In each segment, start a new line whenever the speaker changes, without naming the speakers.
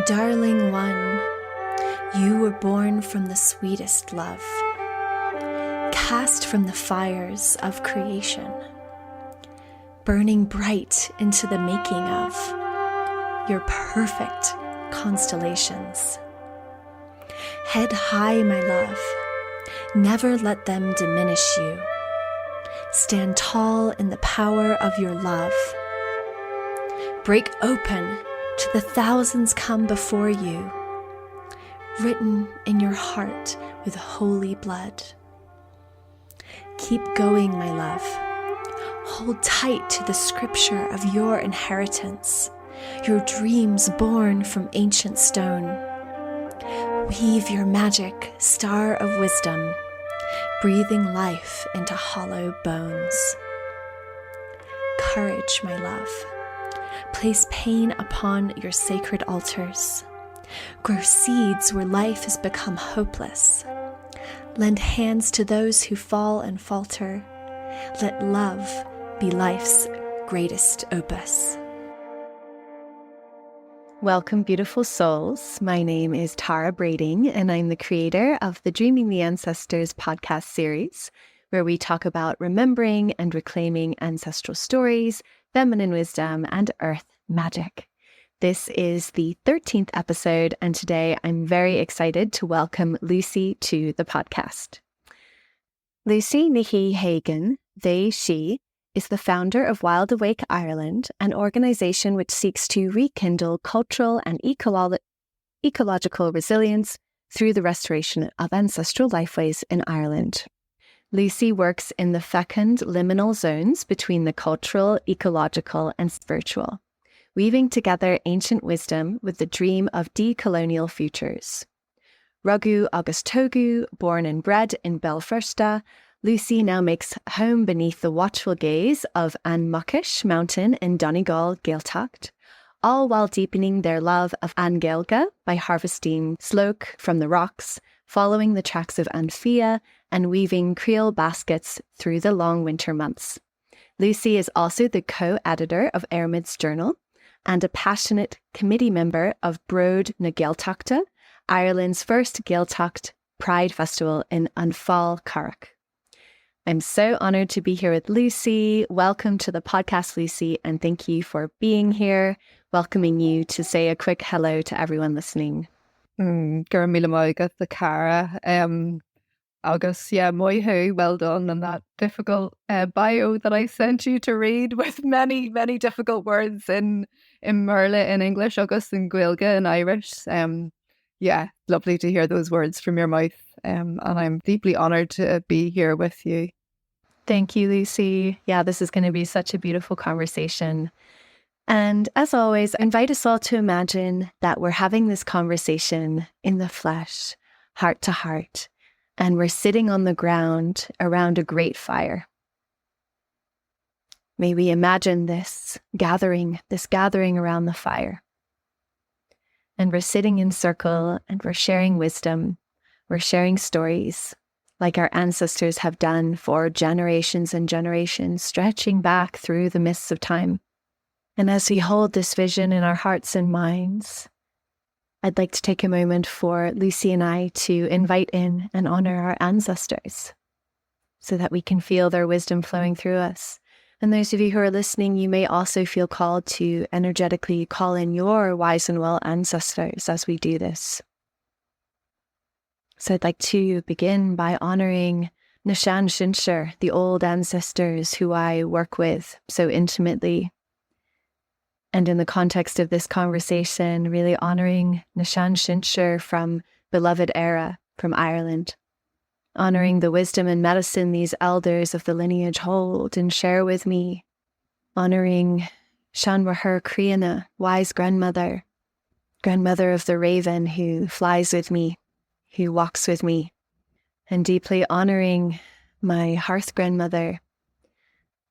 Darling one, you were born from the sweetest love, cast from the fires of creation, burning bright into the making of your perfect constellations. Head high, my love, never let them diminish you. Stand tall in the power of your love. Break open to the thousands come before you, written in your heart with holy blood. Keep going, my love. Hold tight to the scripture of your inheritance, your dreams born from ancient stone. Weave your magic star of wisdom, breathing life into hollow bones. Courage, my love. Place pain upon your sacred altars. Grow seeds where life has become hopeless. Lend hands to those who fall and falter. Let love be life's greatest opus.
Welcome, beautiful souls. My name is Tara Brading, and I'm the creator of the Dreaming the Ancestors podcast series, where we talk about remembering and reclaiming ancestral stories, feminine wisdom, and earth magic. This is the 13th episode, and today I'm very excited to welcome Lucy to the podcast. Lucy hAodhagáin, she, is the founder of Wildawake Ireland, an organisation which seeks to rekindle cultural and ecological resilience through the restoration of ancestral lifeways in Ireland. Lucy works in the fecund liminal zones between the cultural, ecological, and spiritual, weaving together ancient wisdom with the dream of decolonial futures. hAodhagáin, born and bred in Belfast, Lucy now makes home beneath the watchful gaze of An Muckish mountain in Donegal, Gaeltacht, all while deepening their love of An Gaeilge by harvesting sloke from the rocks, following the tracks of Anfia, and weaving creel baskets through the long winter months. Lucy is also the co-editor of Airmid's Journal and a passionate committee member of Brod na Gaeltachta, Ireland's first Gaeltacht Pride Festival in Anfal, Carrick. I'm so honored to be here with Lucy. Welcome to the podcast, Lucy, and thank you for being here, welcoming you to say a quick hello to everyone listening.
Gur míle máigad the Cara. August, moihu, well done on that difficult bio that I sent you to read with many, many difficult words in Merle in English, August in Gaeilge in Irish. Lovely to hear those words from your mouth. And I'm deeply honoured to be here with you.
Thank you, Lucy. Yeah, this is going to be such a beautiful conversation. And as always, I invite us all to imagine that we're having this conversation in the flesh, heart to heart, and we're sitting on the ground around a great fire. May we imagine this gathering around the fire. And we're sitting in circle and we're sharing wisdom. We're sharing stories like our ancestors have done for generations and generations, stretching back through the mists of time. And as we hold this vision in our hearts and minds, I'd like to take a moment for Lucy and I to invite in and honor our ancestors so that we can feel their wisdom flowing through us. And those of you who are listening, you may also feel called to energetically call in your wise and well ancestors as we do this. So I'd like to begin by honoring Nishan Shinshir, the old ancestors who I work with so intimately. And in the context of this conversation, really honoring Nishan Shinshir from beloved era, from Ireland. Honoring the wisdom and medicine these elders of the lineage hold and share with me. Honoring Shanwahur Kriana, wise grandmother of the raven who flies with me, who walks with me. And deeply honoring my hearth grandmother,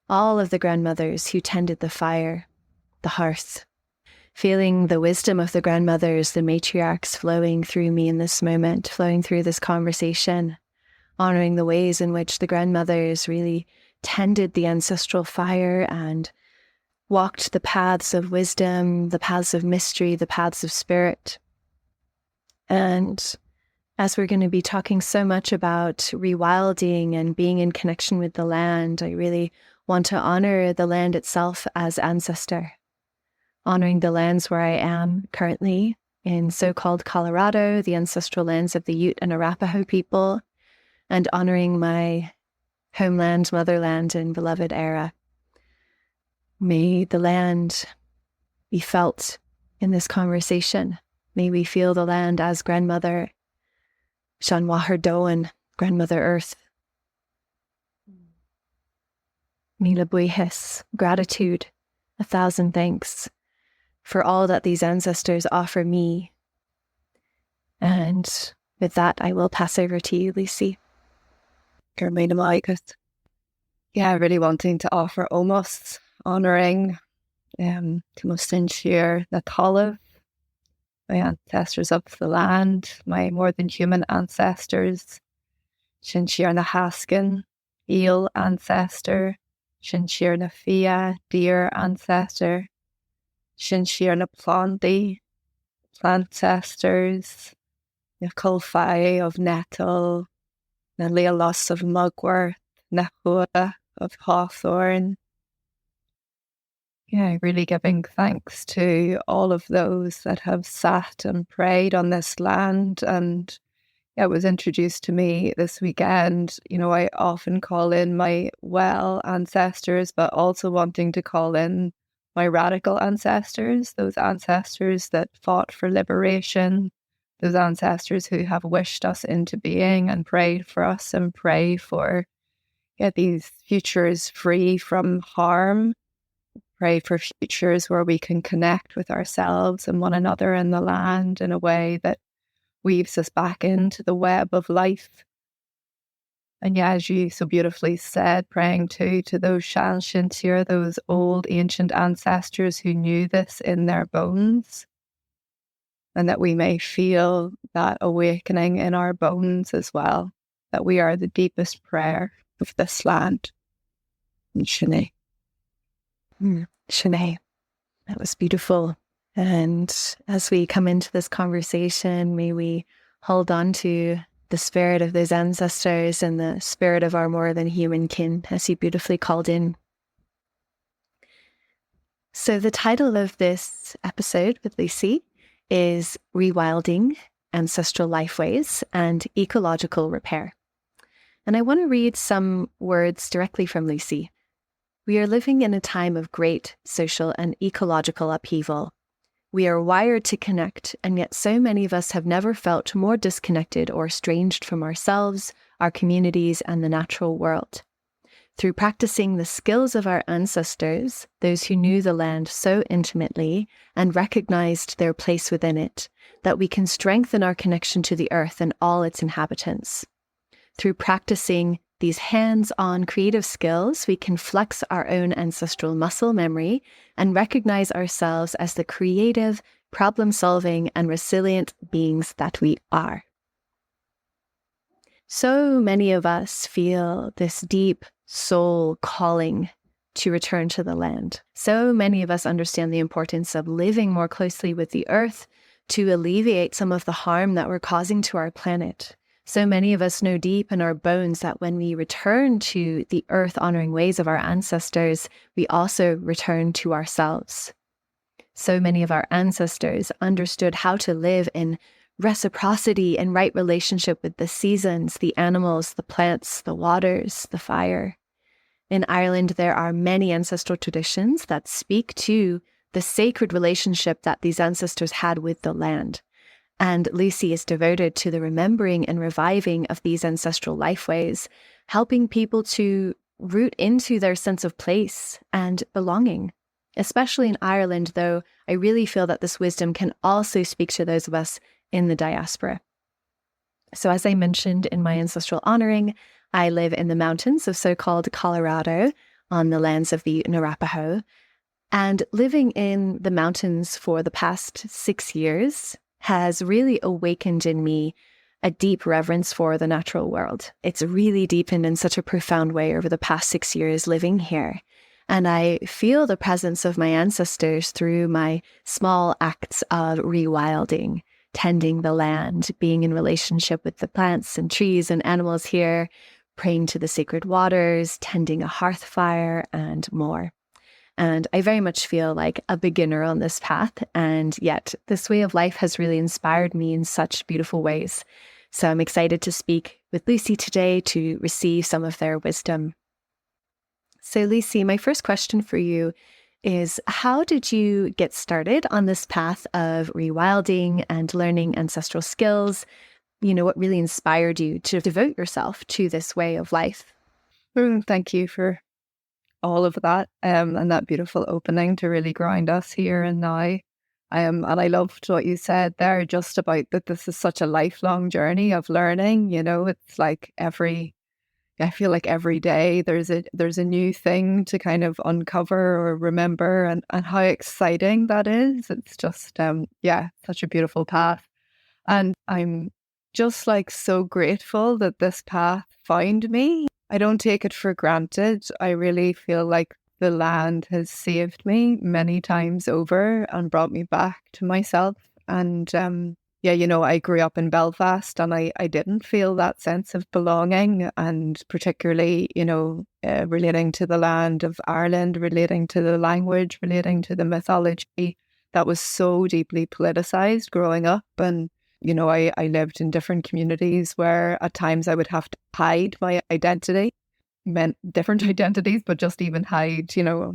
all of the grandmothers who tended the fire, the hearth. Feeling the wisdom of the grandmothers, the matriarchs flowing through me in this moment, flowing through this conversation. Honoring the ways in which the grandmothers really tended the ancestral fire and walked the paths of wisdom, the paths of mystery, the paths of spirit. And as we're going to be talking so much about rewilding and being in connection with the land, I really want to honor the land itself as ancestor, honoring the lands where I am currently in so-called Colorado, the ancestral lands of the Ute and Arapaho people, and honoring my homeland, motherland, and beloved era. May the land be felt in this conversation. May we feel the land as grandmother, Sean hAodhagáin, grandmother earth. Mila buíochas, gratitude, 1,000 thanks for all that these ancestors offer me. And with that, I will pass over to you, Lucy.
Yeah, really wanting to offer almost honouring Cumostinshir na Talamh, my ancestors of the land, my more than human ancestors, Sinshir na Haskin, eel ancestor, Sinshir na Fia, deer ancestor, Sinshir na Planti, plantcestors, na Colfai of nettle, na Leolos of mugwort, na Hua of hawthorn. Yeah, really giving thanks to all of those that have sat and prayed on this land. And yeah, it was introduced to me this weekend. You know, I often call in my well ancestors, but also wanting to call in my radical ancestors, those ancestors that fought for liberation, those ancestors who have wished us into being and prayed for us and pray for these futures free from harm. Pray for futures where we can connect with ourselves and one another and the land in a way that weaves us back into the web of life. And yeah, as you so beautifully said, praying to those Shanshintira, those old ancient ancestors who knew this in their bones, and that we may feel that awakening in our bones as well, that we are the deepest prayer of this land. And Shanae.
Shanae, that was beautiful. And as we come into this conversation, may we hold on to the spirit of those ancestors and the spirit of our more than human kin, as you beautifully called in. So the title of this episode with Lucy is Rewilding, Ancestral Lifeways, and Ecological Repair. And I want to read some words directly from Lucy. We are living in a time of great social and ecological upheaval. We are wired to connect, and yet so many of us have never felt more disconnected or estranged from ourselves, our communities, and the natural world. Through practicing the skills of our ancestors, those who knew the land so intimately and recognized their place within it, that we can strengthen our connection to the earth and all its inhabitants. Through practicing these hands-on creative skills, we can flex our own ancestral muscle memory and recognize ourselves as the creative, problem-solving, and resilient beings that we are. So many of us feel this deep soul calling to return to the land. So many of us understand the importance of living more closely with the earth to alleviate some of the harm that we're causing to our planet. So many of us know deep in our bones that when we return to the earth-honoring ways of our ancestors, we also return to ourselves. So many of our ancestors understood how to live in reciprocity and right relationship with the seasons, the animals, the plants, the waters, the fire. In Ireland, there are many ancestral traditions that speak to the sacred relationship that these ancestors had with the land. And Lucy is devoted to the remembering and reviving of these ancestral lifeways, helping people to root into their sense of place and belonging. Especially in Ireland, though, I really feel that this wisdom can also speak to those of us in the diaspora. So as I mentioned in my ancestral honoring, I live in the mountains of so-called Colorado on the lands of the Ute and Arapaho. And living in the mountains for the past 6 years has really awakened in me a deep reverence for the natural world. It's really deepened in such a profound way over the past 6 years living here. And I feel the presence of my ancestors through my small acts of rewilding, tending the land, being in relationship with the plants and trees and animals here, praying to the sacred waters, tending a hearth fire, and more. And I very much feel like a beginner on this path. And yet this way of life has really inspired me in such beautiful ways. So I'm excited to speak with Lucy today to receive some of their wisdom. So Lucy, my first question for you is, how did you get started on this path of rewilding and learning ancestral skills? What really inspired you to devote yourself to this way of life?
Thank you for all of that and that beautiful opening to really ground us here and now. And I loved what you said there just about that this is such a lifelong journey of learning. It's like I feel like every day there's a new thing to kind of uncover or remember, and how exciting that is. It's just, such a beautiful path. And I'm just like so grateful that this path found me. I don't take it for granted. I really feel like the land has saved me many times over and brought me back to myself. And I grew up in Belfast, and I didn't feel that sense of belonging, and particularly, relating to the land of Ireland, relating to the language, relating to the mythology that was so deeply politicized growing up. And, I lived in different communities where at times I would have to hide my identity, meant different identities, but just even hide,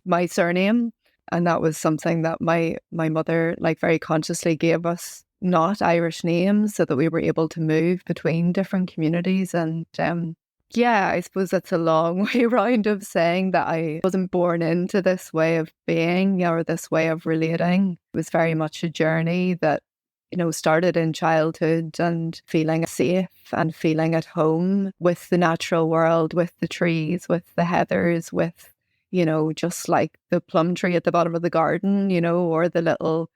my surname. And that was something that my mother very consciously gave us not Irish names so that we were able to move between different communities. And I suppose that's a long way around of saying that I wasn't born into this way of being or this way of relating. It was very much a journey that, started in childhood, and feeling safe and feeling at home with the natural world, with the trees, with the heathers, with, just like the plum tree at the bottom of the garden, or the little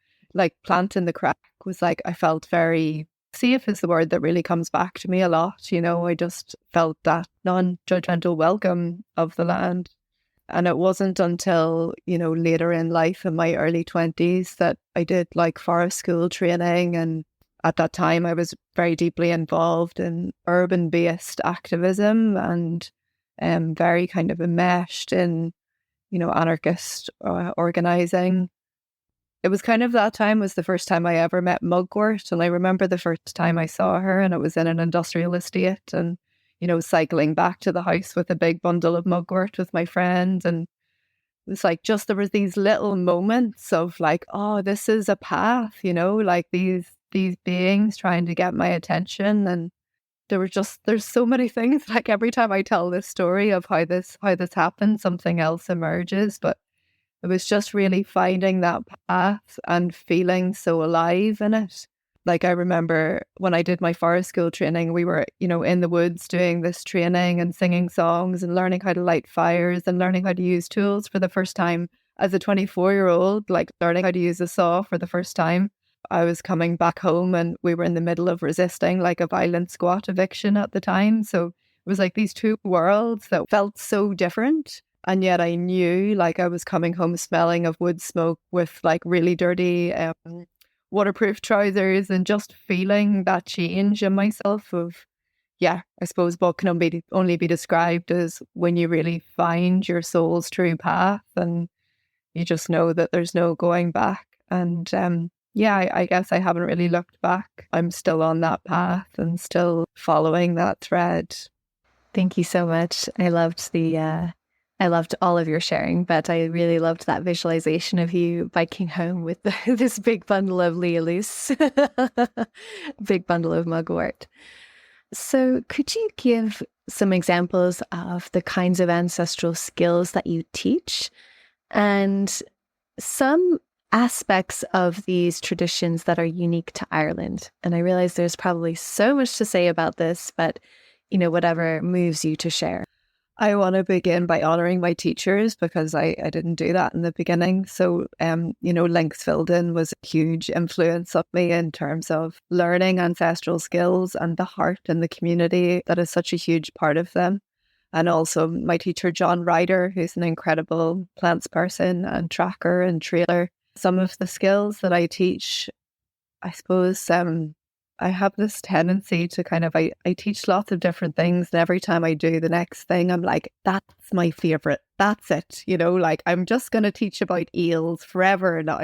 plant in the crack was I felt very safe is the word that really comes back to me a lot. I just felt that non-judgmental welcome of the land. And it wasn't until, later in life in my early 20s that I did forest school training. And at that time I was very deeply involved in urban-based activism and very kind of enmeshed in, anarchist organising. It was kind of that time was the first time I ever met mugwort. And I remember the first time I saw her, and it was in an industrial estate, and, cycling back to the house with a big bundle of mugwort with my friend. And it was there was these little moments of oh, this is a path, these beings trying to get my attention. And there's so many things, every time I tell this story of how this happened, something else emerges. But it was just really finding that path and feeling so alive in it. I remember when I did my forest school training, we were, in the woods doing this training and singing songs and learning how to light fires and learning how to use tools for the first time as a 24-year-old, learning how to use a saw for the first time. I was coming back home, and we were in the middle of resisting a violent squat eviction at the time. So it was these two worlds that felt so different. And yet I knew I was coming home smelling of wood smoke with really dirty waterproof trousers, and just feeling that change in myself of, I suppose what can only be described as when you really find your soul's true path, and you just know that there's no going back. And I guess I haven't really looked back. I'm still on that path and still following that thread.
Thank you so much. I loved all of your sharing, but I really loved that visualization of you biking home with this big bundle of leolus, big bundle of mugwort. So could you give some examples of the kinds of ancestral skills that you teach, and some aspects of these traditions that are unique to Ireland? And I realize there's probably so much to say about this, but whatever moves you to share.
I want to begin by honouring my teachers, because I didn't do that in the beginning. So, Links Filden was a huge influence of me in terms of learning ancestral skills and the heart and the community that is such a huge part of them. And also my teacher, John Ryder, who's an incredible plants person and tracker and trailer. Some of the skills that I teach, I suppose, I have this tendency to I teach lots of different things. And every time I do the next thing, I'm like, that's my favorite. That's it. Like I'm just going to teach about eels forever now.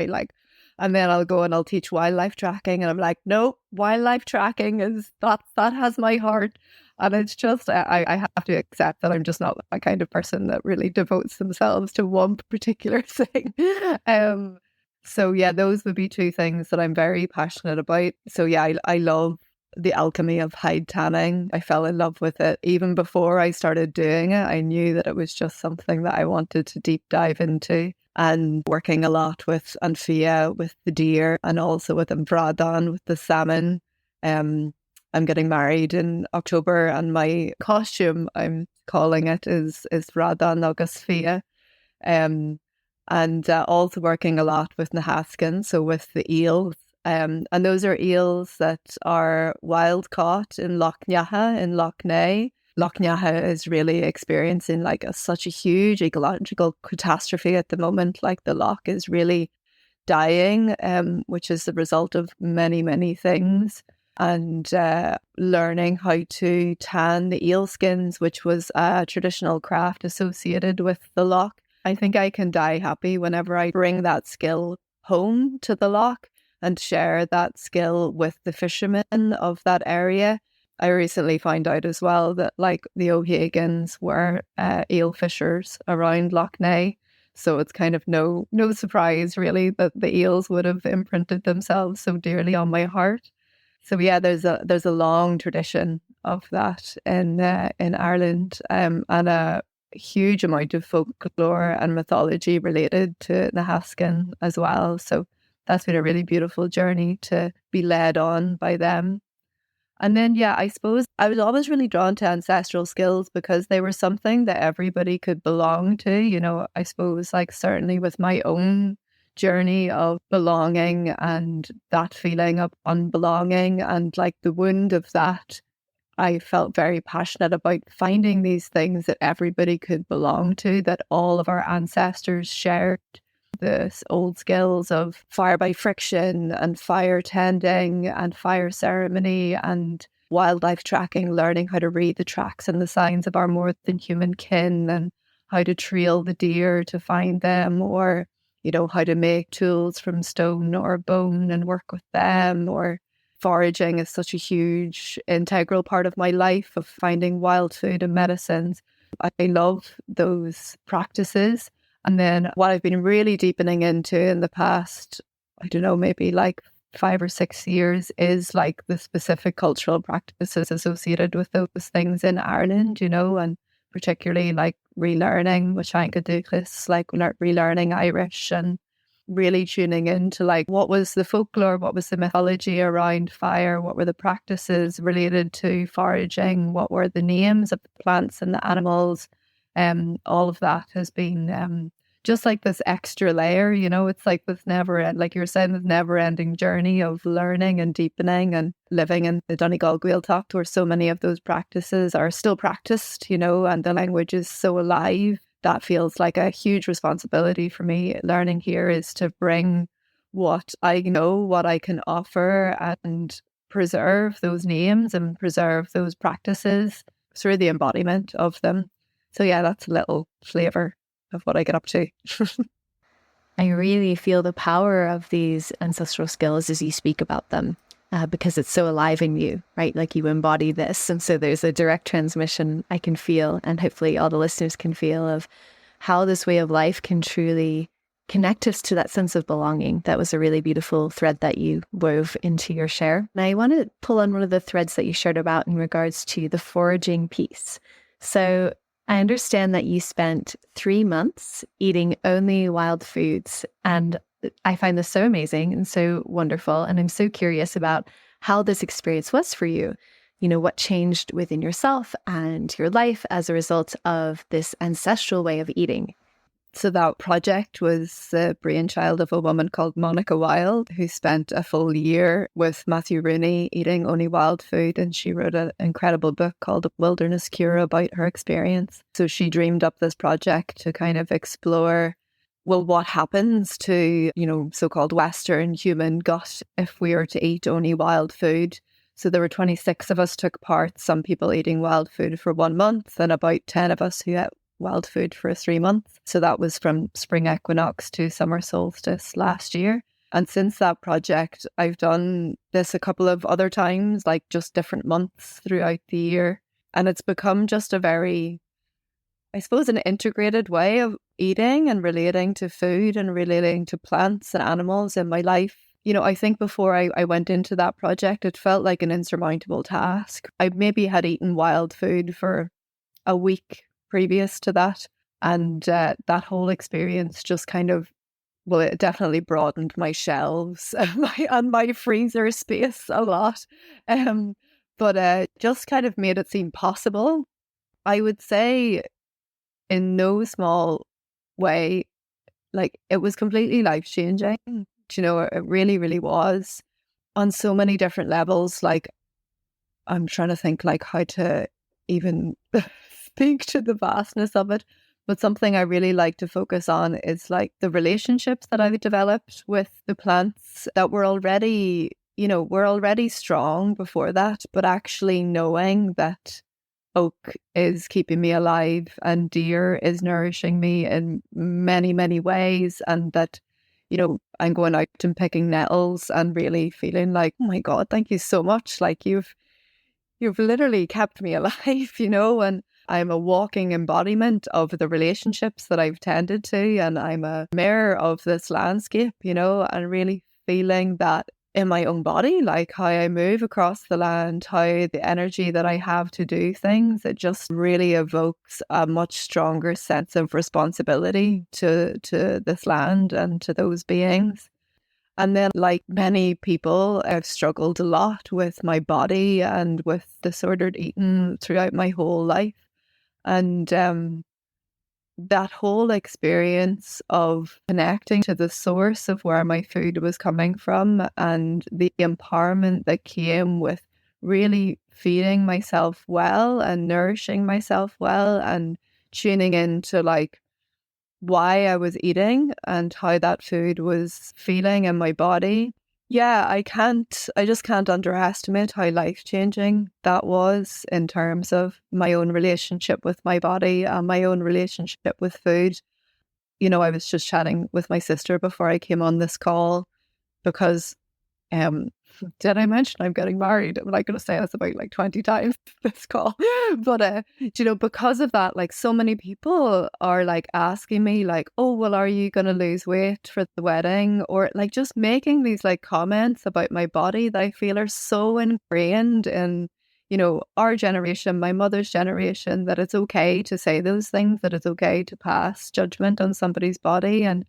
And then I'll go and I'll teach wildlife tracking. And I'm like, no, wildlife tracking that has my heart. And it's just, I have to accept that I'm just not that kind of person that really devotes themselves to one particular thing. So yeah, those would be two things that I'm very passionate about. So yeah, I love the alchemy of hide tanning. I fell in love with it. Even before I started doing it, I knew that it was just something that I wanted to deep dive into. And working a lot with Anfia, with the deer, and also with Mhradan, with the salmon. I'm getting married in October, and my costume, I'm calling it, is Mhradan agus Fia. And also working a lot with hAodhagáin, so with the eels. And those are eels that are wild caught in Loch Nyaha, in Loch Ness. Loch Nyaha is really experiencing such a huge ecological catastrophe at the moment. The loch is really dying, which is the result of many, many things. And learning how to tan the eel skins, which was a traditional craft associated with the loch. I think I can die happy whenever I bring that skill home to the loch and share that skill with the fishermen of that area. I recently found out as well that the hAodhagáins were eel fishers around Loch Ness. So it's kind of no surprise really that the eels would have imprinted themselves so dearly on my heart. So yeah, there's a long tradition of that in Ireland, and a huge amount of folklore and mythology related to hAodhagáin as well. So that's been a really beautiful journey to be led on by them. And then, yeah, I suppose I was always really drawn to ancestral skills because they were something that everybody could belong to. I suppose certainly with my own journey of belonging and that feeling of unbelonging and the wound of that, I felt very passionate about finding these things that everybody could belong to, that all of our ancestors shared. The old skills of fire by friction and fire tending and fire ceremony and wildlife tracking, learning how to read the tracks and the signs of our more than human kin and how to trail the deer to find them, or how to make tools from stone or bone and work with them, or foraging is such a huge integral part of my life of finding wild food and medicines. I love those practices. And then what I've been really deepening into in the past, I don't know, maybe 5 or 6 years is the specific cultural practices associated with those things in Ireland, and particularly relearning Wachanka relearning Irish, and really tuning into what was the folklore, what was the mythology around fire, what were the practices related to foraging, what were the names of the plants and the animals. All of that has been just this extra layer, it's this like you were saying, this never ending journey of learning and deepening and living in the Donegal Gaeltacht, where so many of those practices are still practiced, and the language is so alive. That feels like a huge responsibility for me. Learning here is to bring what I know, what I can offer, and preserve those names and preserve those practices through the embodiment of them. So yeah, that's a little flavour of what I get up to.
I really feel the power of these ancestral skills as you speak about them, because it's so alive in you, right? You embody this. And so there's a direct transmission I can feel, and hopefully all the listeners can feel, of how this way of life can truly connect us to that sense of belonging. That was a really beautiful thread that you wove into your share. And I want to pull on one of the threads that you shared about in regards to the foraging piece. So I understand that you spent 3 months eating only wild foods, and I find this so amazing and so wonderful. And I'm so curious about how this experience was for you. What changed within yourself and your life as a result of this ancestral way of eating?
So that project was the brainchild of a woman called Monica Wilde, who spent a full year with Matthew Rooney eating only wild food. And she wrote an incredible book called Wilderness Cure about her experience. So she dreamed up this project to kind of explore, well, what happens to, so-called Western human gut if we were to eat only wild food. So there were 26 of us took part, some people eating wild food for 1 month and about 10 of us who ate wild food for 3 months. So that was from spring equinox to summer solstice last year. And since that project, I've done this a couple of other times, like just different months throughout the year. And it's become just a very, I suppose, an integrated way of eating and relating to food and relating to plants and animals in my life. I think before I went into that project, it felt like an insurmountable task. I maybe had eaten wild food for a week previous to that. And that whole experience just kind of, well, it definitely broadened my shelves and my freezer space a lot. But just kind of made it seem possible. I would say in no small way, like it was completely life-changing. It really, really was on so many different levels. Like I'm trying to think like how to even speak to the vastness of it. But something I really like to focus on is like the relationships that I've developed with the plants that were already, were already strong before that, but actually knowing that oak is keeping me alive and deer is nourishing me in many, many ways. And that, I'm going out and picking nettles and really feeling like, oh my God, thank you so much. Like you've literally kept me alive, and I'm a walking embodiment of the relationships that I've tended to, and I'm a mirror of this landscape, and really feeling that in my own body, like how I move across the land, how the energy that I have to do things, it just really evokes a much stronger sense of responsibility to this land and to those beings. And then, like many people, I've struggled a lot with my body and with disordered eating throughout my whole life. And that whole experience of connecting to the source of where my food was coming from and the empowerment that came with really feeding myself well and nourishing myself well and tuning into like why I was eating and how that food was feeling in my body. Yeah, I just can't underestimate how life-changing that was in terms of my own relationship with my body and my own relationship with food. I was just chatting with my sister before I came on this call because did I mention I'm getting married? I'm like going to say this about like 20 times this call. But, because of that, like so many people are like asking me like, oh, well, are you going to lose weight for the wedding? Or like just making these like comments about my body that I feel are so ingrained in, our generation, my mother's generation, that it's okay to say those things, that it's okay to pass judgment on somebody's body. And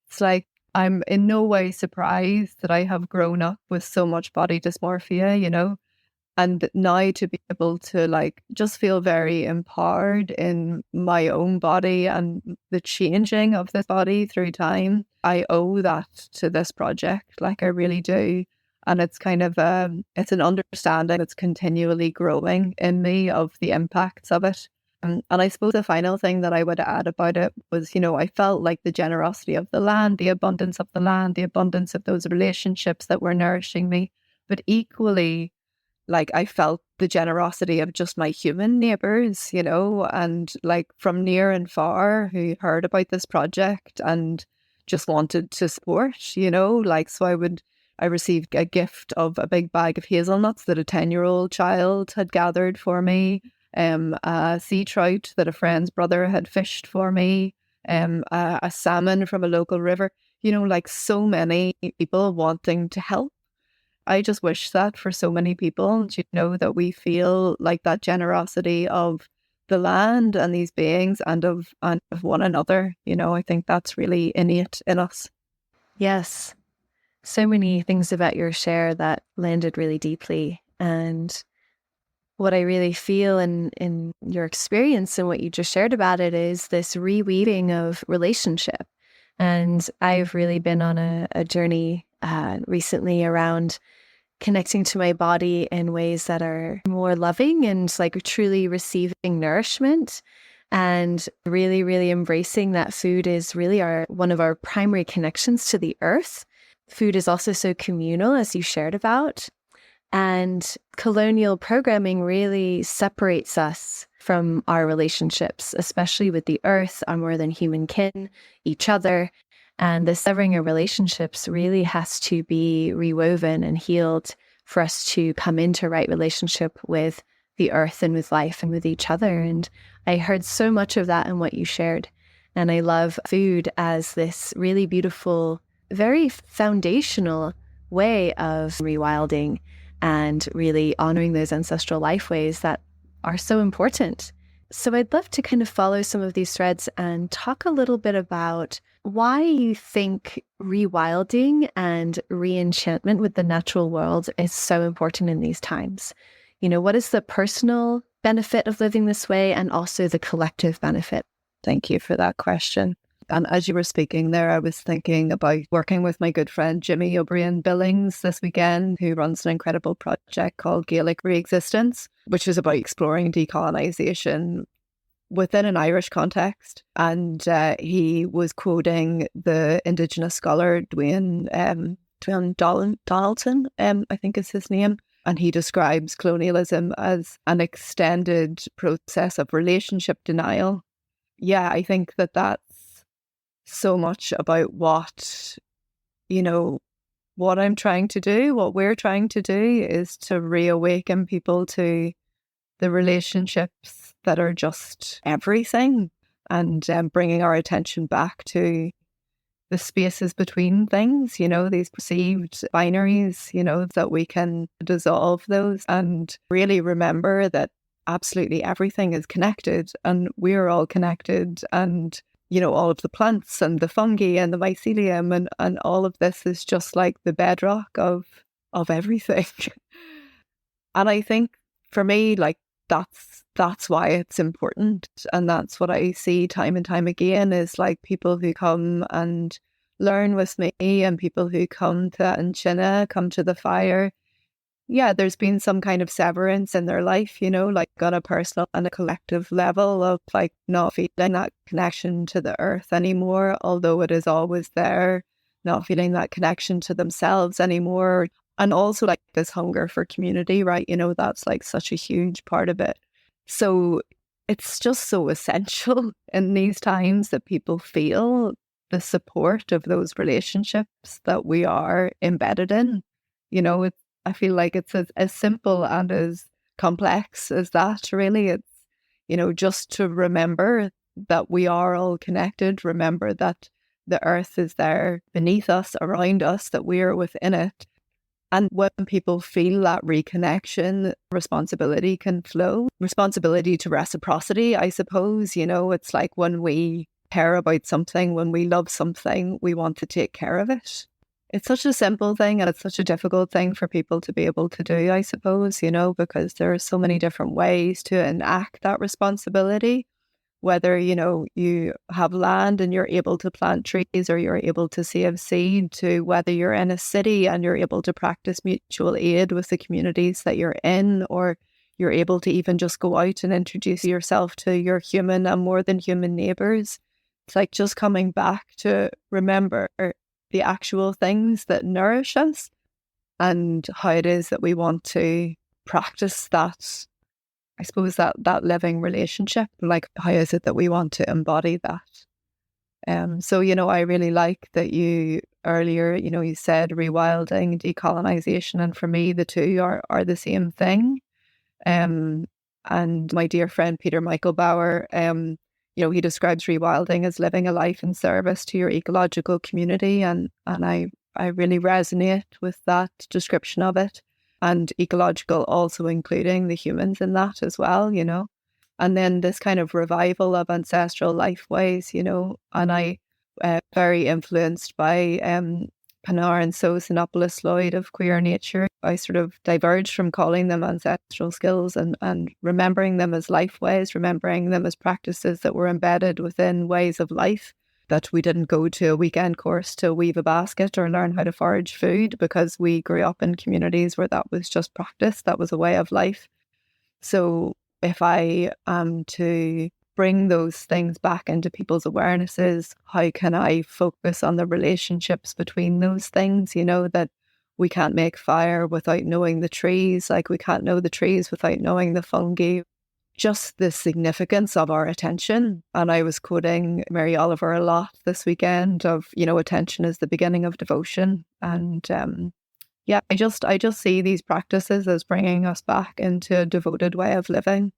it's like, I'm in no way surprised that I have grown up with so much body dysmorphia, and now to be able to like just feel very empowered in my own body and the changing of this body through time. I owe that to this project, like I really do. And it's kind of, it's an understanding that's continually growing in me of the impacts of it. And I suppose the final thing that I would add about it was, I felt like the generosity of the land, the abundance of the land, the abundance of those relationships that were nourishing me. But equally, like I felt the generosity of just my human neighbours, and like from near and far who heard about this project and just wanted to support, like, so I received a gift of a big bag of hazelnuts that a 10-year-old child had gathered for me. A sea trout that a friend's brother had fished for me, a salmon from a local river, like so many people wanting to help. I just wish that for so many people, that we feel like that generosity of the land and these beings and of one another. I think that's really innate in us.
Yes. So many things about your share that landed really deeply. And what I really feel in your experience and what you just shared about it is this reweaving of relationship. And I've really been on a journey recently around connecting to my body in ways that are more loving and like truly receiving nourishment, and really, really embracing that food is really one of our primary connections to the earth. Food is also so communal, as you shared about. And colonial programming really separates us from our relationships, especially with the earth, our more than human kin, each other. And the severing of relationships really has to be rewoven and healed for us to come into right relationship with the earth and with life and with each other. And I heard so much of that in what you shared. And I love food as this really beautiful, very foundational way of rewilding and really honoring those ancestral lifeways that are so important. So I'd love to kind of follow some of these threads and talk a little bit about why you think rewilding and re-enchantment with the natural world is so important in these times. You know, what is the personal benefit of living this way and also the collective benefit?
Thank you for that question. And as you were speaking there, I was thinking about working with my good friend Jimmy O'Brien Billings this weekend, who runs an incredible project called Gaelic Reexistence, which is about exploring decolonization within an Irish context. And he was quoting the Indigenous scholar Dwayne Donaldson, I think is his name. And he describes colonialism as an extended process of relationship denial. Yeah, I think that that's so much about what I'm trying to do, what we're trying to do is to reawaken people to the relationships that are just everything, and bringing our attention back to the spaces between things, these perceived binaries, that we can dissolve those and really remember that absolutely everything is connected and we're all connected, and all of the plants and the fungi and the mycelium and all of this is just like the bedrock of everything. And I think for me, like that's why it's important. And that's what I see time and time again is like people who come and learn with me and people who come to Anchina, come to the fire. Yeah, there's been some kind of severance in their life, like on a personal and a collective level of like not feeling that connection to the earth anymore, although it is always there, not feeling that connection to themselves anymore. And also like this hunger for community, right? That's like such a huge part of it. So it's just so essential in these times that people feel the support of those relationships that we are embedded in. I feel like it's as simple and as complex as that, really. It's, just to remember that we are all connected, remember that the earth is there beneath us, around us, that we are within it. And when people feel that reconnection, responsibility can flow. Responsibility to reciprocity, I suppose. It's like when we care about something, when we love something, we want to take care of it. It's such a simple thing and it's such a difficult thing for people to be able to do, I suppose, because there are so many different ways to enact that responsibility. Whether, you have land and you're able to plant trees or you're able to save seed, to whether you're in a city and you're able to practice mutual aid with the communities that you're in, or you're able to even just go out and introduce yourself to your human and more than human neighbours. It's like just coming back to remember the actual things that nourish us and how it is that we want to practice that, I suppose, that living relationship. Like, how is it that we want to embody that? So, I really like that you earlier, you said rewilding, decolonization, and for me, the two are the same thing. And my dear friend Peter Michael Bauer, he describes rewilding as living a life in service to your ecological community, and I really resonate with that description of it. And ecological also including the humans in that as well, And then this kind of revival of ancestral lifeways, and I very influenced by Pinar and So Sinopolis Lloyd of Queer Nature, I sort of diverged from calling them ancestral skills and remembering them as life ways, remembering them as practices that were embedded within ways of life, that we didn't go to a weekend course to weave a basket or learn how to forage food because we grew up in communities where that was just practice, that was a way of life. So if I am to bring those things back into people's awarenesses, how can I focus on the relationships between those things? You know, that we can't make fire without knowing the trees, like we can't know the trees without knowing the fungi. Just the significance of our attention. And I was quoting Mary Oliver a lot this weekend of, you know, attention is the beginning of devotion. And I just see these practices as bringing us back into a devoted way of living.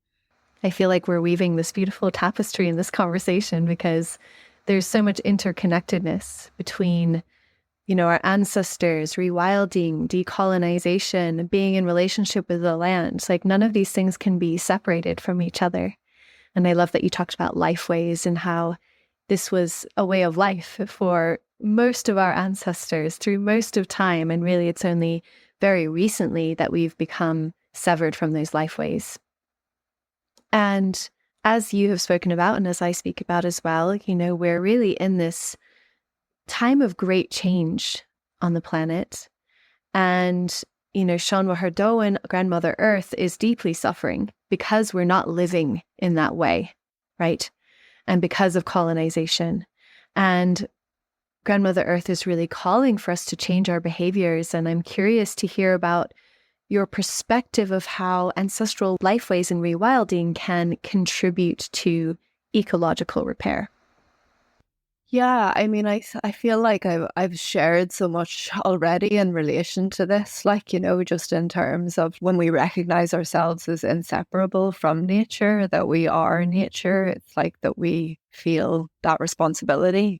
I feel like we're weaving this beautiful tapestry in this conversation because there's so much interconnectedness between, you know, our ancestors, rewilding, decolonization, being in relationship with the land. Like none of these things can be separated from each other. And I love that you talked about lifeways and how this was a way of life for most of our ancestors through most of time. And really, it's only very recently that we've become severed from those lifeways. And as you have spoken about, and as I speak about as well, you know, we're really in this time of great change on the planet. And, you know, Sean hAodhagáin, Grandmother Earth, is deeply suffering because we're not living in that way, right? And because of colonization. And Grandmother Earth is really calling for us to change our behaviors. And I'm curious to hear about your perspective of how ancestral lifeways and rewilding can contribute to ecological repair.
Yeah, I mean, I feel like I've shared so much already in relation to this, like, you know, just in terms of when we recognize ourselves as inseparable from nature, that we are nature, it's like that we feel that responsibility.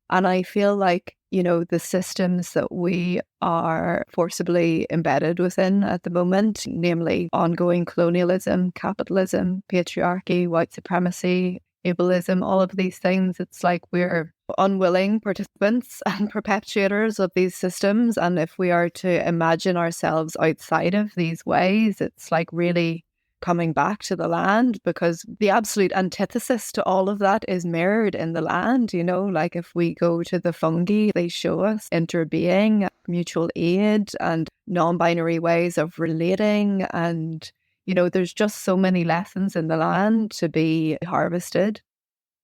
And I feel like, you know, the systems that we are forcibly embedded within at the moment, namely ongoing colonialism, capitalism, patriarchy, white supremacy, ableism, all of these things, it's like we're unwilling participants and perpetuators of these systems. And if we are to imagine ourselves outside of these ways, it's like really coming back to the land, because the absolute antithesis to all of that is mirrored in the land. You know, like if we go to the fungi, they show us interbeing, mutual aid, and non-binary ways of relating. And, you know, there's just so many lessons in the land to be harvested,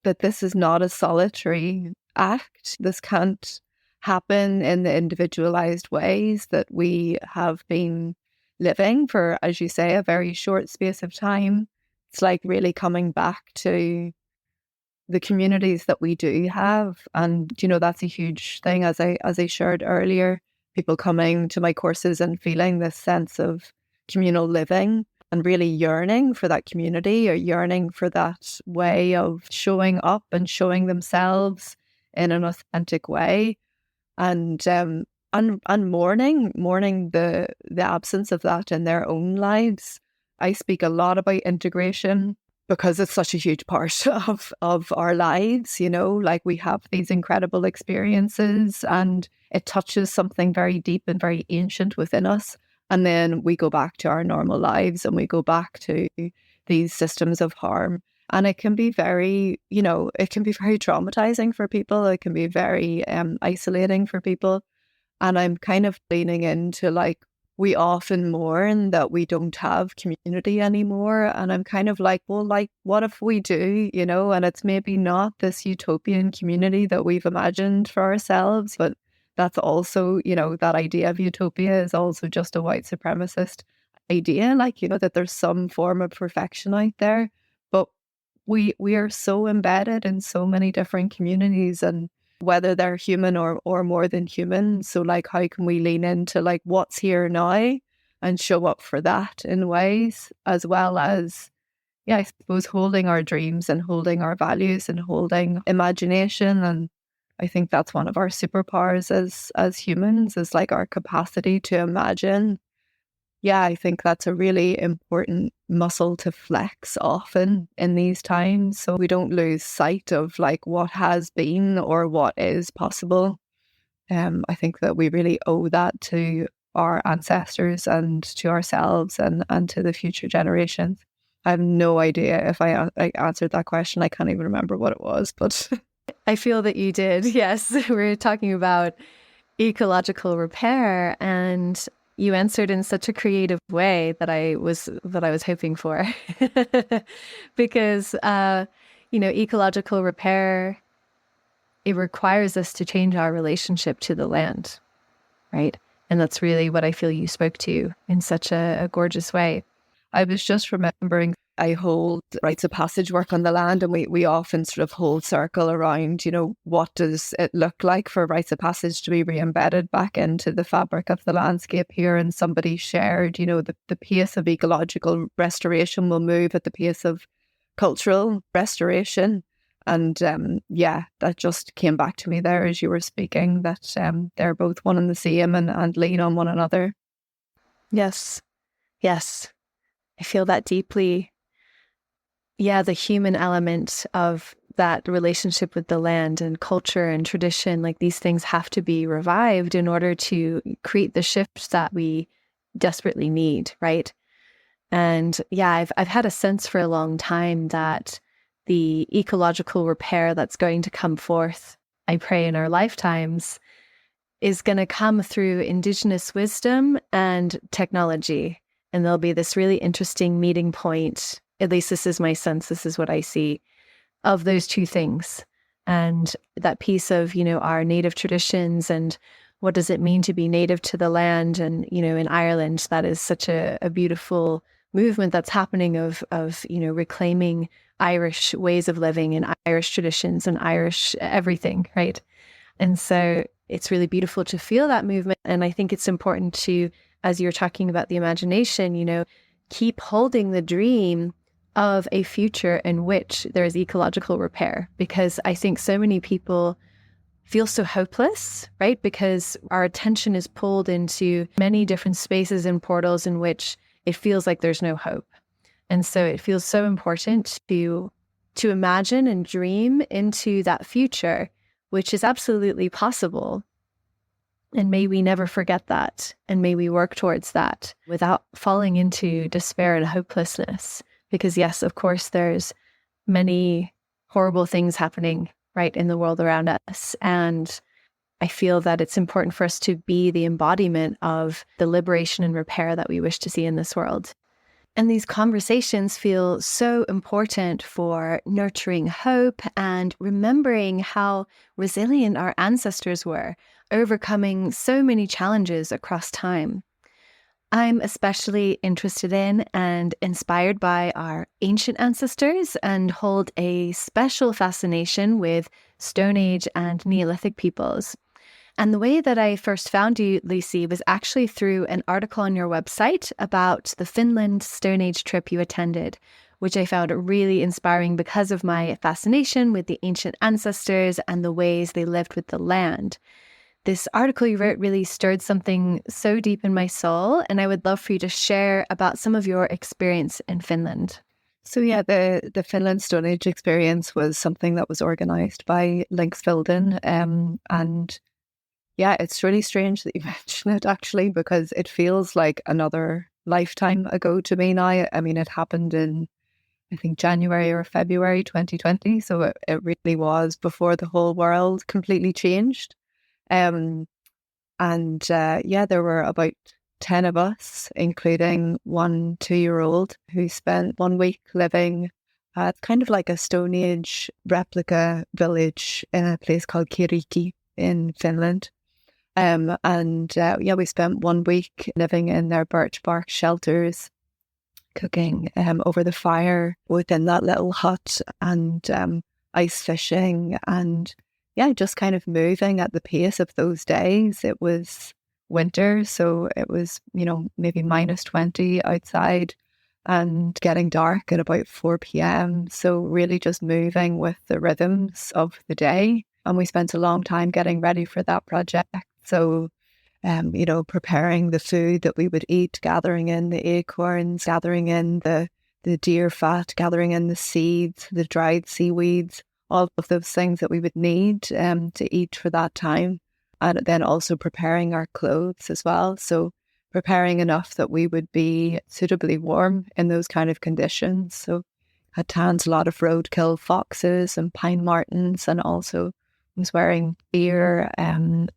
that this is not a solitary act. This can't happen in the individualized ways that we have been living for, as you say, a very short space of time. It's like really coming back to the communities that we do have. And, you know, that's a huge thing, as I shared earlier, people coming to my courses and feeling this sense of communal living and really yearning for that community, or yearning for that way of showing up and showing themselves in an authentic way. And mourning the absence of that in their own lives. I speak a lot about integration because it's such a huge part of our lives, you know, like we have these incredible experiences and it touches something very deep and very ancient within us. And then we go back to our normal lives and we go back to these systems of harm. And it can be very, you know, it can be very traumatizing for people. It can be very isolating for people. And I'm kind of leaning into like, we often mourn that we don't have community anymore. And I'm kind of like, well, like, what if we do, you know? And it's maybe not this utopian community that we've imagined for ourselves, but that's also, you know, that idea of utopia is also just a white supremacist idea, like, you know, that there's some form of perfection out there. But we are so embedded in so many different communities, and whether they're human or more than human. So like, how can we lean into like what's here now and show up for that in ways, as well as, yeah, I suppose holding our dreams and holding our values and holding imagination. And I think that's one of our superpowers as humans, is like our capacity to imagine. Yeah, I think that's a really important muscle to flex often in these times, so we don't lose sight of like what has been or what is possible. I think that we really owe that to our ancestors and to ourselves and to the future generations. I have no idea if I answered that question. I can't even remember what it was, but
I feel that you did. Yes, we're talking about ecological repair, and you answered in such a creative way that I was hoping for, because ecological repair, it requires us to change our relationship to the land, right? And that's really what I feel you spoke to in such a gorgeous way.
I was just remembering I hold rites of passage work on the land, and we often sort of hold circle around, what does it look like for rites of passage to be re-embedded back into the fabric of the landscape here. And somebody shared, the pace of ecological restoration will move at the pace of cultural restoration. And that just came back to me there as you were speaking, that they're both one and the same and lean on one another.
Yes. I feel that deeply. Yeah, the human element of that relationship with the land and culture and tradition, like these things have to be revived in order to create the shifts that we desperately need, right? And yeah, I've had a sense for a long time that the ecological repair that's going to come forth, I pray in our lifetimes, is going to come through Indigenous wisdom and technology. And there'll be this really interesting meeting point. At least this is my sense, this is what I see, of those two things. And that piece of, our native traditions and what does it mean to be native to the land. And, in Ireland, that is such a beautiful movement that's happening of reclaiming Irish ways of living and Irish traditions and Irish everything, right? And so it's really beautiful to feel that movement. And I think it's important to, as you're talking about the imagination, keep holding the dream of a future in which there is ecological repair, because I think so many people feel so hopeless, right? Because our attention is pulled into many different spaces and portals in which it feels like there's no hope. And so it feels so important to imagine and dream into that future, which is absolutely possible. And may we never forget that. And may we work towards that without falling into despair and hopelessness. Because yes, of course, there's many horrible things happening right in the world around us. And I feel that it's important for us to be the embodiment of the liberation and repair that we wish to see in this world. And these conversations feel so important for nurturing hope and remembering how resilient our ancestors were, overcoming so many challenges across time. I'm especially interested in and inspired by our ancient ancestors and hold a special fascination with Stone Age and Neolithic peoples. And the way that I first found you, Lucy, was actually through an article on your website about the Finland Stone Age trip you attended, which I found really inspiring because of my fascination with the ancient ancestors and the ways they lived with the land. This article you wrote really stirred something so deep in my soul, and I would love for you to share about some of your experience in Finland.
So yeah, the Finland Stone Age experience was something that was organised by Linksvilden, and yeah, it's really strange that you mention it actually, because it feels like another lifetime ago to me now. I mean, it happened in, I think, January or February 2020. So it really was before the whole world completely changed. There were about 10 of us, including one 2-year-old who spent 1 week living at kind of like a Stone Age replica village in a place called Kirikki in Finland. We spent 1 week living in their birch bark shelters, cooking over the fire within that little hut, and ice fishing, and just kind of moving at the pace of those days. It was winter, so it was, maybe -20 outside and getting dark at about 4 p.m. So really just moving with the rhythms of the day. And we spent a long time getting ready for that project. So, preparing the food that we would eat, gathering in the acorns, gathering in the deer fat, gathering in the seeds, the dried seaweeds, all of those things that we would need to eat for that time. and then also preparing our clothes as well. So preparing enough that we would be suitably warm in those kind of conditions. So had tanned a lot of roadkill foxes and pine martens, and also was wearing deer and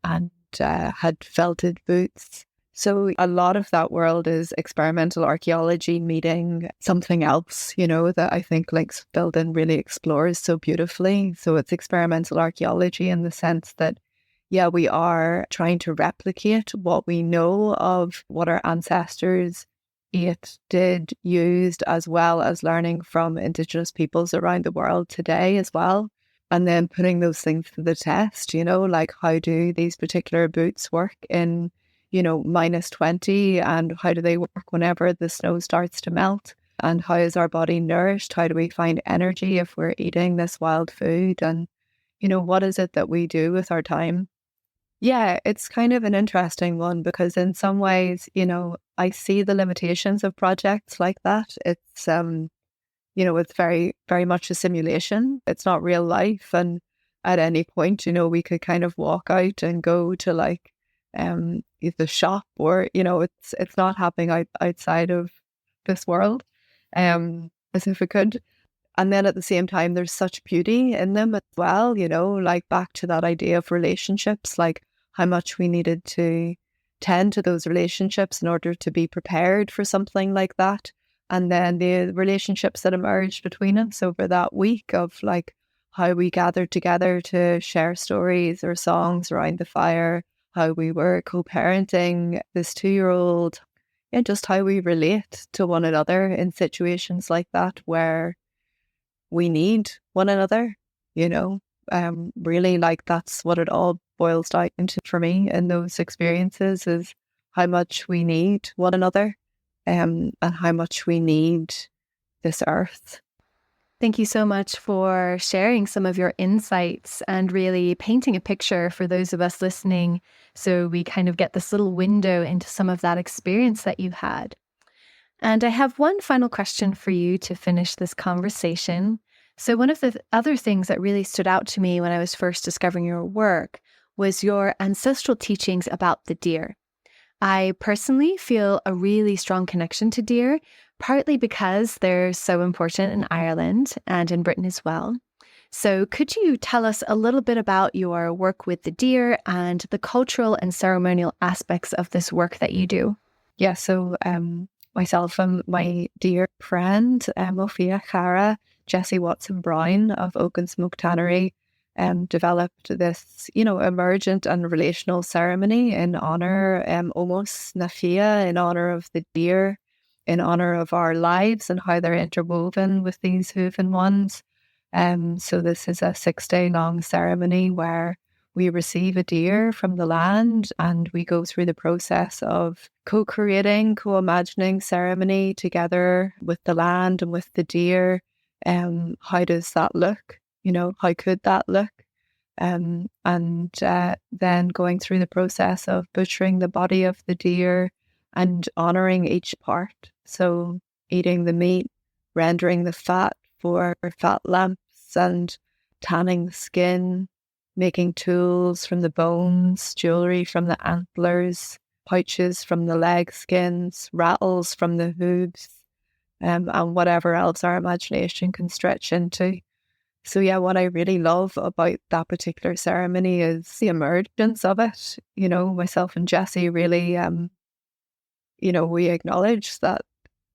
had felted boots. So a lot of that world is experimental archaeology meeting something else, that I think like Belden really explores so beautifully. So it's experimental archaeology in the sense that, yeah, we are trying to replicate what we know of what our ancestors ate, did, used, as well as learning from Indigenous peoples around the world today as well. And then putting those things to the test, like how do these particular boots work in -20, and how do they work whenever the snow starts to melt, and how is our body nourished? How do we find energy if we're eating this wild food? And what is it that we do with our time? Yeah, it's kind of an interesting one, because in some ways, I see the limitations of projects like that. It's it's very, very much a simulation. It's not real life, and at any point, we could kind of walk out and go to like the shop, or it's not happening outside of this world, as if it could. And then at the same time, there's such beauty in them as well, like back to that idea of relationships, like how much we needed to tend to those relationships in order to be prepared for something like that. And then the relationships that emerged between us over that week of like how we gathered together to share stories or songs around the fire, how we were co-parenting this 2-year-old, and just how we relate to one another in situations like that where we need one another, really, like that's what it all boils down to for me in those experiences, is how much we need one another, and how much we need this earth.
Thank you so much for sharing some of your insights and really painting a picture for those of us listening, so we kind of get this little window into some of that experience that you had. And I have one final question for you to finish this conversation. So one of the other things that really stood out to me when I was first discovering your work was your ancestral teachings about the deer. I personally feel a really strong connection to deer, partly because they're so important in Ireland and in Britain as well. So could you tell us a little bit about your work with the deer and the cultural and ceremonial aspects of this work that you do?
Yeah, so myself and my dear friend, hAodhagáin, Jessie Watson-Brown of Oak and Smoke Tannery, developed this, emergent and relational ceremony in honor, almost Nafia, in honor of the deer, in honor of our lives and how they're interwoven with these hooven ones. So this is a 6-day long ceremony where we receive a deer from the land, and we go through the process of co-creating, co-imagining ceremony together with the land and with the deer. How does that look? How could that look? And then going through the process of butchering the body of the deer and honouring each part. So eating the meat, rendering the fat for fat lamps, and tanning the skin, making tools from the bones, jewellery from the antlers, pouches from the leg skins, rattles from the hooves, and whatever else our imagination can stretch into. So yeah, what I really love about that particular ceremony is the emergence of it. Myself and Jessie really, we acknowledge that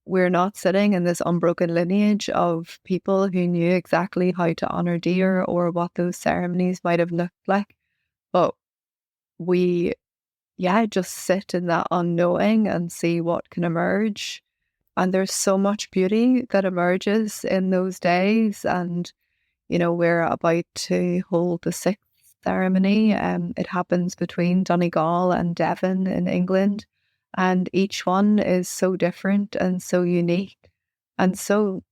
we're not sitting in this unbroken lineage of people who knew exactly how to honour deer or what those ceremonies might have looked like. But we, just sit in that unknowing and see what can emerge. And there's so much beauty that emerges in those days. And, we're about to hold the 6th ceremony. It happens between Donegal and Devon in England. And each one is so different and so unique and so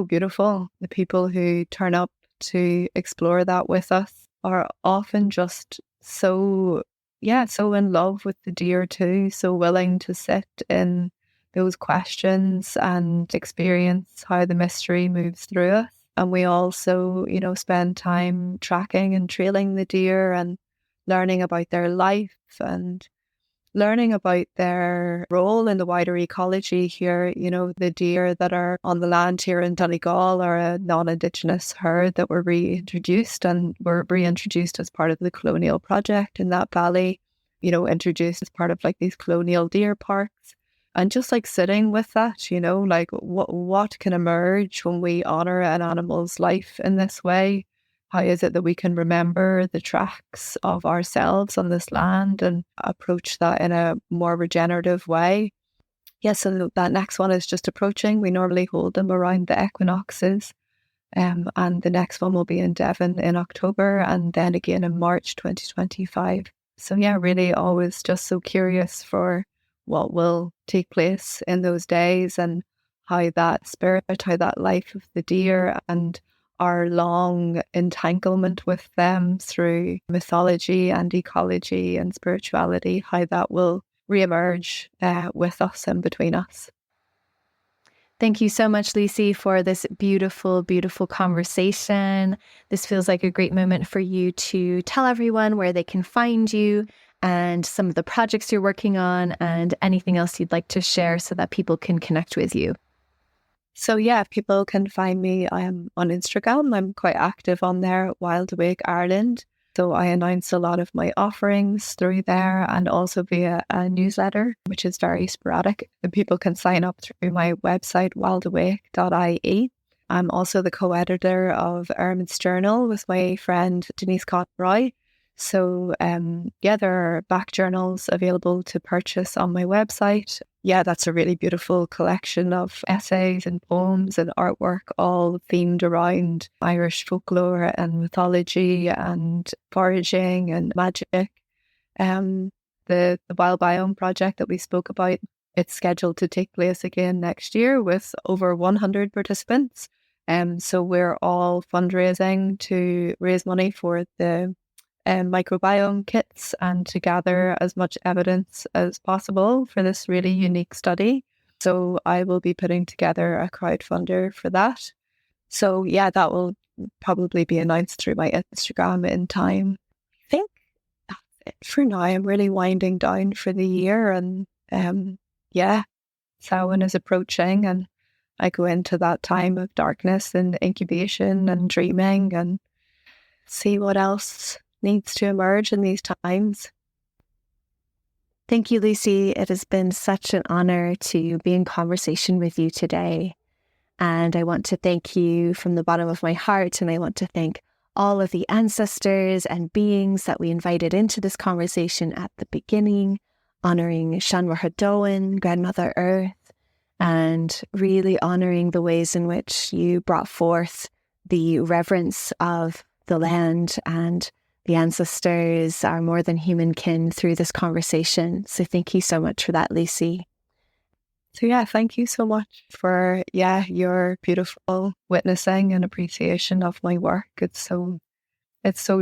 beautiful. The people who turn up to explore that with us are often just so in love with the deer too, so willing to sit in those questions and experience how the mystery moves through us. And we also, spend time tracking and trailing the deer and learning about their life and learning about their role in the wider ecology here. You know, the deer that are on the land here in Donegal are a non-Indigenous herd that were reintroduced as part of the colonial project in that valley, you know, introduced as part of like these colonial deer parks. And just like sitting with that, you know, like what can emerge when we honour an animal's life in this way? How is it that we can remember the tracks of ourselves on this land and approach that in a more regenerative way? Yes, and that next one is just approaching. We normally hold them around the equinoxes. And the next one will be in Devon in October and then again in March 2025. So yeah, really always just so curious for what will take place in those days and how that spirit, how that life of the deer and our long entanglement with them through mythology and ecology and spirituality, how that will reemerge with us and between us.
Thank you so much, Lucy, for this beautiful, beautiful conversation. This feels like a great moment for you to tell everyone where they can find you and some of the projects you're working on and anything else you'd like to share so that people can connect with you.
So yeah, people can find me. I am on Instagram. I'm quite active on there, Wildawake Ireland. So I announce a lot of my offerings through there and also via a newsletter, which is very sporadic. And people can sign up through my website, wildawake.ie. I'm also the co-editor of Ermin's Journal with my friend Denise Cotton-Roy. So there are back journals available to purchase on my website. Yeah, that's a really beautiful collection of essays and poems and artwork, all themed around Irish folklore and mythology and foraging and magic. The Wild Biome project that we spoke about, it's scheduled to take place again next year with over 100 participants. So we're all fundraising to raise money for the microbiome kits and to gather as much evidence as possible for this really unique study. So I will be putting together a crowdfunder for that. So yeah, that will probably be announced through my Instagram in time. I think that's it for now. I'm really winding down for the year and Samhain is approaching and I go into that time of darkness and incubation and dreaming and see what else needs to emerge in these times.
Thank you, Lucy. It has been such an honor to be in conversation with you today. And I want to thank you from the bottom of my heart. And I want to thank all of the ancestors and beings that we invited into this conversation at the beginning, honoring Sean hAodhagáin, Grandmother Earth, and really honoring the ways in which you brought forth the reverence of the land and the ancestors, our more than human kin through this conversation. So thank you so much for that, Lucy.
So yeah, thank you so much for your beautiful witnessing and appreciation of my work. It's so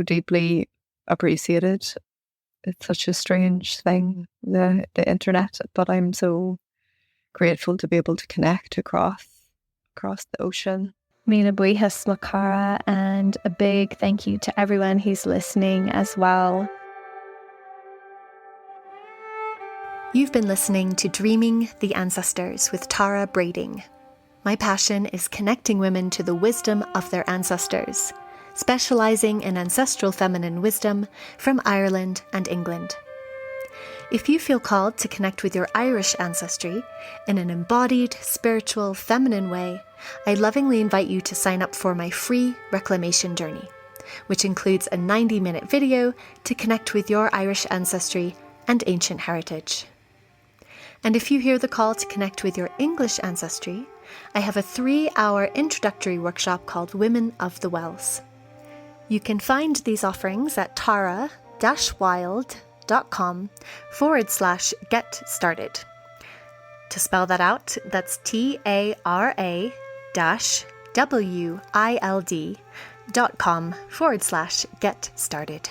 deeply appreciated. It's such a strange thing, the internet, but I'm so grateful to be able to connect across the ocean.
Míle buíochas mo cara, and a big thank you to everyone who's listening as well.
You've been listening to Dreaming the Ancestors with Tara Brading. My passion is connecting women to the wisdom of their ancestors, specializing in ancestral feminine wisdom from Ireland and England. If you feel called to connect with your Irish ancestry in an embodied, spiritual, feminine way, I lovingly invite you to sign up for my free reclamation journey, which includes a 90-minute video to connect with your Irish ancestry and ancient heritage. And if you hear the call to connect with your English ancestry, I have a 3-hour introductory workshop called Women of the Wells. You can find these offerings at tara-wild.com/get started. To spell that out, that's TARA-WILD.com/get started.